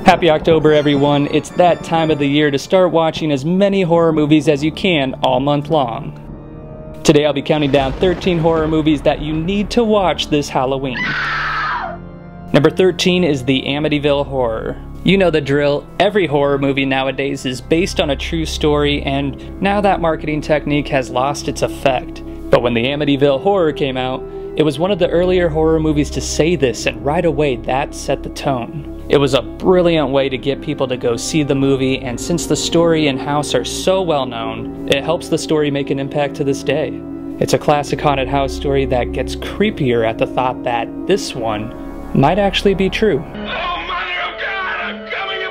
Happy October, everyone. It's that time of the year to start watching as many horror movies as you can all month long. Today I'll be counting down 13 horror movies that you need to watch this Halloween. Number 13 is the Amityville Horror. You know the drill, every horror movie nowadays is based on a true story, and now that marketing technique has lost its effect. But when the Amityville Horror came out, it was one of the earlier horror movies to say this, and right away that set the tone. It was a brilliant way to get people to go see the movie, and since the story and house are so well known, it helps the story make an impact to this day. It's a classic haunted house story that gets creepier at the thought that this one might actually be true. Oh, Mother of God, I'm coming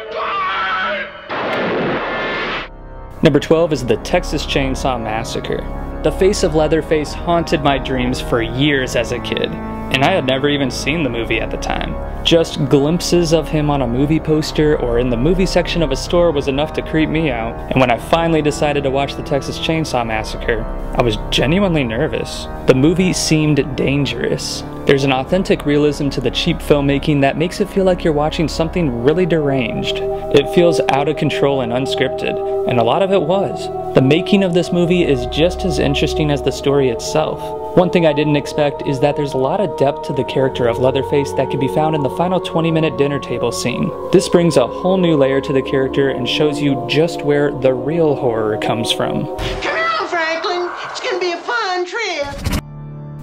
apart! Number 12 is the Texas Chainsaw Massacre. The face of Leatherface haunted my dreams for years as a kid, and I had never even seen the movie at the time. Just glimpses of him on a movie poster or in the movie section of a store was enough to creep me out, and when I finally decided to watch the Texas Chainsaw Massacre, I was genuinely nervous. The movie seemed dangerous. There's an authentic realism to the cheap filmmaking that makes it feel like you're watching something really deranged. It feels out of control and unscripted, and a lot of it was. The making of this movie is just as interesting as the story itself. One thing I didn't expect is that there's a lot of depth to the character of Leatherface that can be found in the final 20-minute dinner table scene. This brings a whole new layer to the character and shows you just where the real horror comes from. Come on, Franklin! It's gonna be a fun trip!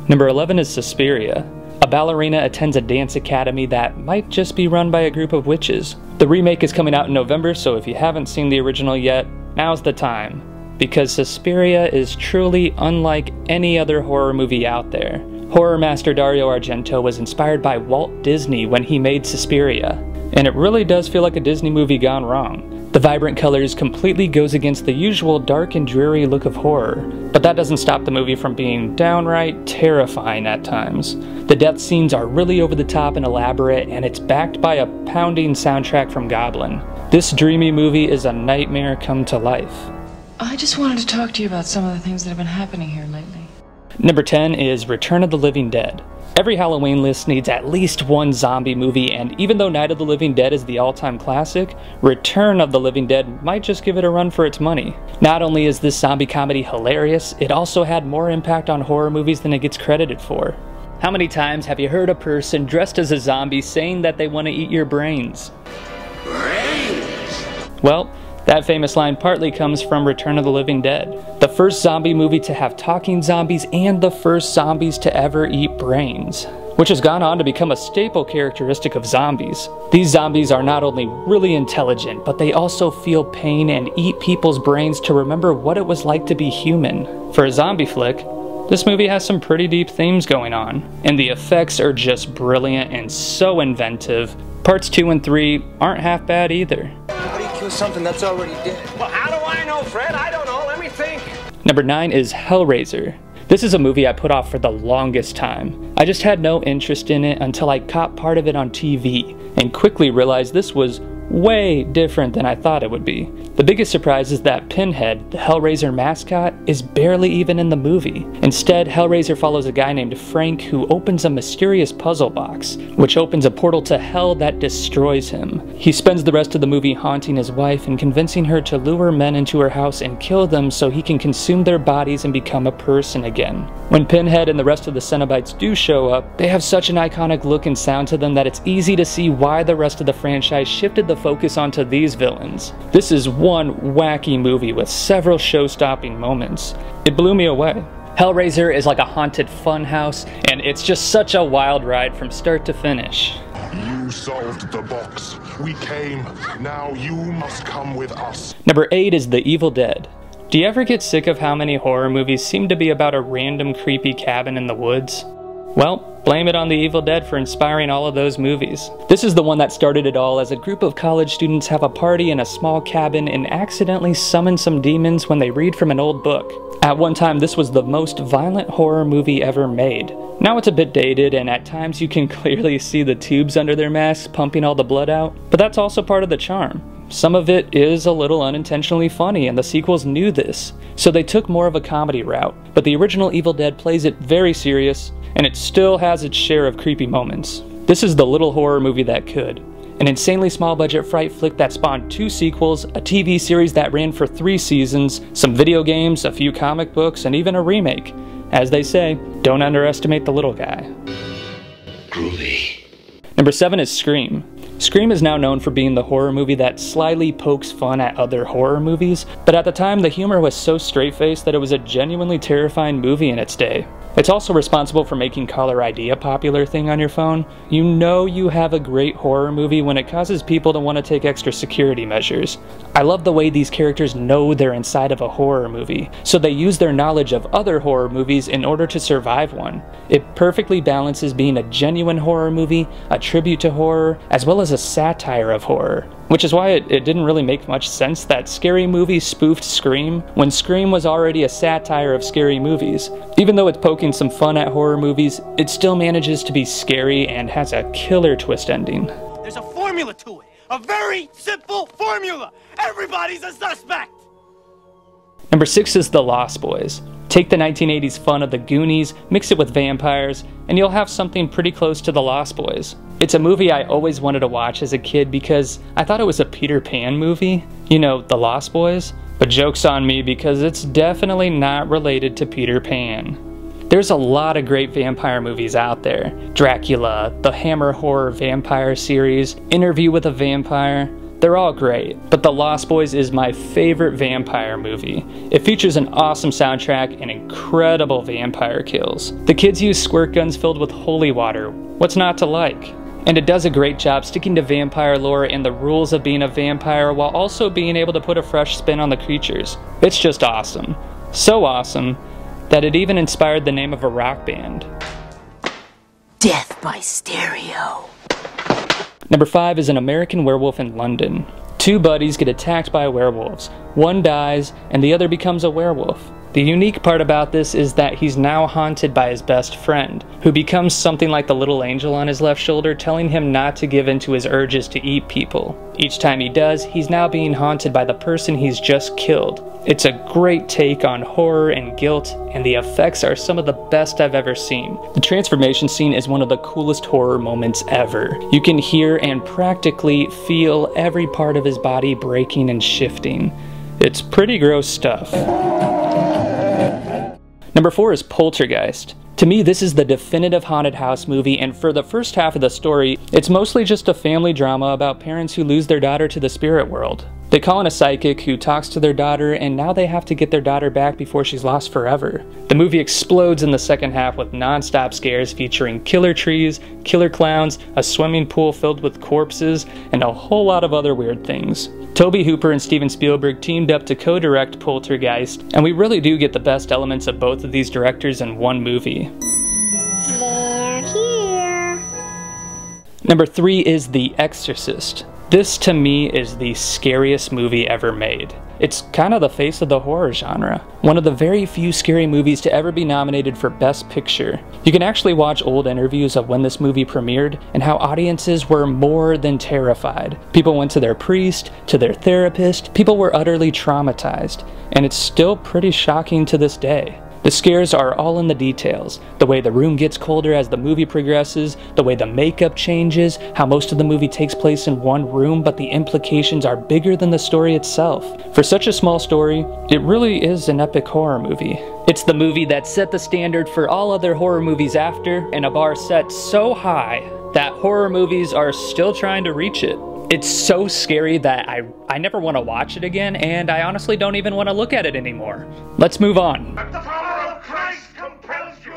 Number 11 is Suspiria. A ballerina attends a dance academy that might just be run by a group of witches. The remake is coming out in November, so if you haven't seen the original yet, now's the time. Because Suspiria is truly unlike any other horror movie out there. Horror master Dario Argento was inspired by Walt Disney when he made Suspiria, and it really does feel like a Disney movie gone wrong. The vibrant colors completely goes against the usual dark and dreary look of horror, but that doesn't stop the movie from being downright terrifying at times. The death scenes are really over the top and elaborate, and it's backed by a pounding soundtrack from Goblin. This dreamy movie is a nightmare come to life. I just wanted to talk to you about some of the things that have been happening here lately. Number 10 is Return of the Living Dead. Every Halloween list needs at least one zombie movie, and even though Night of the Living Dead is the all-time classic, Return of the Living Dead might just give it a run for its money. Not only is this zombie comedy hilarious, it also had more impact on horror movies than it gets credited for. How many times have you heard a person dressed as a zombie saying that they want to eat your brains? Brains! Well, that famous line partly comes from Return of the Living Dead, the first zombie movie to have talking zombies and the first zombies to ever eat brains, which has gone on to become a staple characteristic of zombies. These zombies are not only really intelligent, but they also feel pain and eat people's brains to remember what it was like to be human. For a zombie flick, this movie has some pretty deep themes going on, and the effects are just brilliant and so inventive. Parts 2 and 3 aren't half bad either. How do you kill something that's already dead? Well, how do I know, Fred? I don't know. Let me think. Number 9 is Hellraiser. This is a movie I put off for the longest time. I just had no interest in it until I caught part of it on TV, and quickly realized this was way different than I thought it would be. The biggest surprise is that Pinhead, the Hellraiser mascot, is barely even in the movie. Instead, Hellraiser follows a guy named Frank who opens a mysterious puzzle box, which opens a portal to hell that destroys him. He spends the rest of the movie haunting his wife and convincing her to lure men into her house and kill them so he can consume their bodies and become a person again. When Pinhead and the rest of the Cenobites do show up, they have such an iconic look and sound to them that it's easy to see why the rest of the franchise shifted the focus onto these villains. This is one wacky movie with several show-stopping moments. It blew me away. Hellraiser is like a haunted funhouse, and it's just such a wild ride from start to finish. You solved the box. We came. Now you must come with us. Number 8 is The Evil Dead. Do you ever get sick of how many horror movies seem to be about a random creepy cabin in the woods? Well, blame it on The Evil Dead for inspiring all of those movies. This is the one that started it all, as a group of college students have a party in a small cabin and accidentally summon some demons when they read from an old book. At one time, this was the most violent horror movie ever made. Now it's a bit dated, and at times you can clearly see the tubes under their masks pumping all the blood out, but that's also part of the charm. Some of it is a little unintentionally funny, and the sequels knew this, so they took more of a comedy route, but the original Evil Dead plays it very serious, and it still has its share of creepy moments. This is the little horror movie that could. an insanely small budget fright flick that spawned 2 sequels, a TV series that ran for 3 seasons, some video games, a few comic books, and even a remake. As they say, don't underestimate the little guy. Groovy. Number 7 is Scream. Scream is now known for being the horror movie that slyly pokes fun at other horror movies, but at the time the humor was so straight-faced that it was a genuinely terrifying movie in its day. It's also responsible for making caller ID a popular thing on your phone. You know you have a great horror movie when it causes people to want to take extra security measures. I love the way these characters know they're inside of a horror movie, so they use their knowledge of other horror movies in order to survive one. It perfectly balances being a genuine horror movie, a tribute to horror, as well as a satire of horror. Which is why it didn't really make much sense that Scary Movie spoofed Scream when Scream was already a satire of scary movies. Even though it's poking some fun at horror movies, it still manages to be scary and has a killer twist ending. There's a formula to it. A very simple formula. Everybody's a suspect. Number 6 is The Lost Boys. Take the 1980s fun of the Goonies, mix it with vampires, and you'll have something pretty close to The Lost Boys. It's a movie I always wanted to watch as a kid because I thought it was a Peter Pan movie. You know, The Lost Boys? But joke's on me because it's definitely not related to Peter Pan. There's a lot of great vampire movies out there. Dracula, the Hammer Horror Vampire series, Interview with a Vampire. They're all great, but The Lost Boys is my favorite vampire movie. It features an awesome soundtrack and incredible vampire kills. The kids use squirt guns filled with holy water. What's not to like? And it does a great job sticking to vampire lore and the rules of being a vampire while also being able to put a fresh spin on the creatures. It's just awesome. So awesome that it even inspired the name of a rock band. Death by stereo. Number 5 is An American Werewolf in London. 2 buddies get attacked by werewolves. One dies, and the other becomes a werewolf. The unique part about this is that he's now haunted by his best friend, who becomes something like the little angel on his left shoulder, telling him not to give in to his urges to eat people. Each time he does, he's now being haunted by the person he's just killed. It's a great take on horror and guilt, and the effects are some of the best I've ever seen. The transformation scene is one of the coolest horror moments ever. You can hear and practically feel every part of his body breaking and shifting. It's pretty gross stuff. Number 4 is Poltergeist. To me, this is the definitive haunted house movie, and for the first half of the story, it's mostly just a family drama about parents who lose their daughter to the spirit world. They call in a psychic who talks to their daughter, and now they have to get their daughter back before she's lost forever. The movie explodes in the second half with non-stop scares featuring killer trees, killer clowns, a swimming pool filled with corpses, and a whole lot of other weird things. Tobe Hooper and Steven Spielberg teamed up to co-direct Poltergeist, and we really do get the best elements of both of these directors in one movie. They're here. Number 3 is The Exorcist. This, to me, is the scariest movie ever made. It's kind of the face of the horror genre. One of the very few scary movies to ever be nominated for Best Picture. You can actually watch old interviews of when this movie premiered and how audiences were more than terrified. People went to their priest, to their therapist, people were utterly traumatized, and it's still pretty shocking to this day. The scares are all in the details, the way the room gets colder as the movie progresses, the way the makeup changes, how most of the movie takes place in one room but the implications are bigger than the story itself. For such a small story, it really is an epic horror movie. It's the movie that set the standard for all other horror movies after, and a bar set so high that horror movies are still trying to reach it. It's so scary that I never want to watch it again, and I honestly don't even want to look at it anymore. Let's move on. The power of Christ compels you.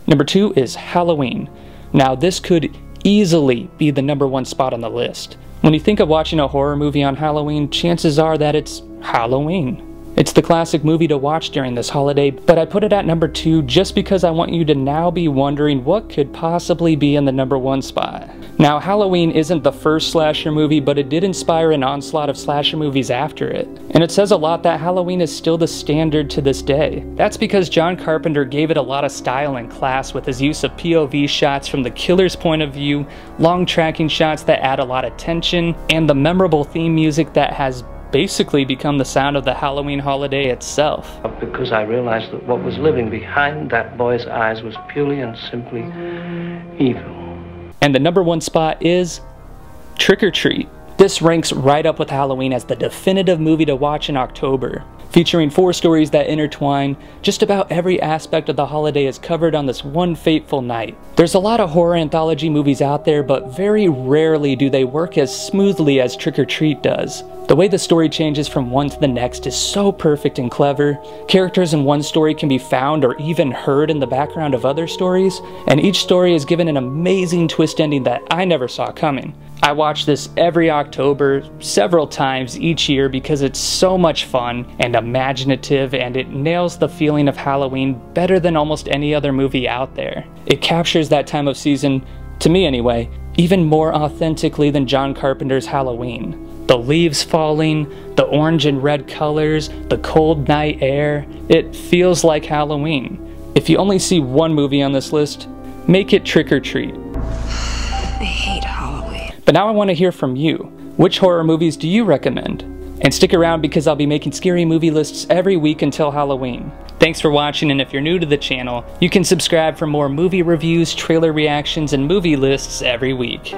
Number 2 is Halloween. Now this could easily be the number 1 spot on the list. When you think of watching a horror movie on Halloween, chances are that it's Halloween. It's the classic movie to watch during this holiday, but I put it at number 2 just because I want you to now be wondering what could possibly be in the number 1 spot. Now, Halloween isn't the first slasher movie, but it did inspire an onslaught of slasher movies after it. And it says a lot that Halloween is still the standard to this day. That's because John Carpenter gave it a lot of style and class with his use of POV shots from the killer's point of view, long tracking shots that add a lot of tension, and the memorable theme music that has basically become the sound of the Halloween holiday itself. Because I realized that what was living behind that boy's eyes was purely and simply evil. And the number 1 spot is TrickorTreat. This ranks right up with Halloween as the definitive movie to watch in October. Featuring 4 stories that intertwine, just about every aspect of the holiday is covered on this one fateful night. There's a lot of horror anthology movies out there, but very rarely do they work as smoothly as TrickorTreat does. The way the story changes from one to the next is so perfect and clever. Characters in one story can be found or even heard in the background of other stories, and each story is given an amazing twist ending that I never saw coming. I watch this every October, several times each year because it's so much fun and imaginative, and it nails the feeling of Halloween better than almost any other movie out there. It captures that time of season, to me anyway, even more authentically than John Carpenter's Halloween. The leaves falling, the orange and red colors, the cold night air, it feels like Halloween. If you only see one movie on this list, make it TrickorTreat. I hate Halloween. But now I want to hear from you. Which horror movies do you recommend? And stick around because I'll be making scary movie lists every week until Halloween. Thanks for watching, and if you're new to the channel, you can subscribe for more movie reviews, trailer reactions, and movie lists every week.